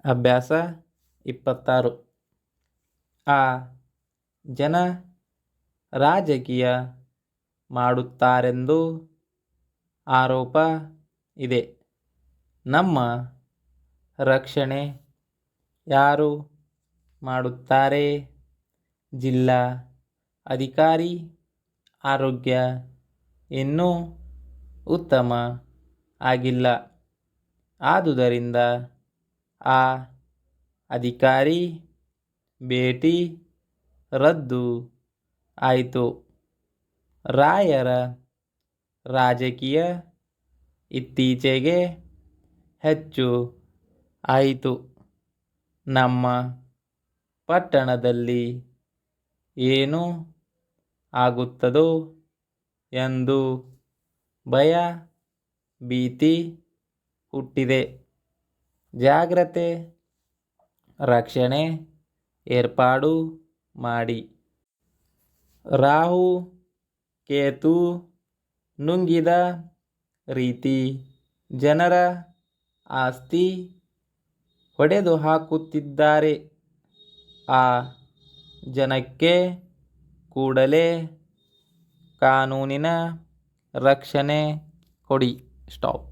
ಅಭ್ಯಾಸ 26. ಆ ಜನ ರಾಜಕೀಯ ಮಾಡುತ್ತಾರೆಂದು ಆರೋಪ ಇದೆ. ನಮ್ಮ ರಕ್ಷಣೆ ಯಾರು ಮಾಡುತ್ತಾರೆ? ಜಿಲ್ಲಾ ಅಧಿಕಾರಿ. ಆರೋಗ್ಯ ಇನ್ನೂ ಉತ್ತಮ ಆಗಿಲ್ಲ. ಆದುದರಿಂದ ಆ ಅಧಿಕಾರಿ ಭೇಟಿ ರದ್ದು ಆಯಿತು. ರಾಯರ ರಾಜಕೀಯ ಇತ್ತೀಚೆಗೆ ಹೆಚ್ಚು ಆಯಿತು. ನಮ್ಮ ಪಟ್ಟಣದಲ್ಲಿ ಏನು ಆಗುತ್ತದೋ ಎಂದು ಭಯ ಭೀತಿ ಹುಟ್ಟಿದೆ. ಜಾಗ್ರತೆ ರಕ್ಷಣೆ ಏರ್ಪಾಡು ಮಾಡಿ. ರಾಹು ಕೇತು ನುಂಗಿದ ರೀತಿ ಜನರ ಆಸ್ತಿ ಹೊಡೆದು ಹಾಕುತ್ತಿದ್ದಾರೆ. ಆ ಜನಕ್ಕೆ ಕೂಡಲೇ ಕಾನೂನಿನ ರಕ್ಷಣೆ ಕೊಡಿ. ಸ್ಟಾಪ್.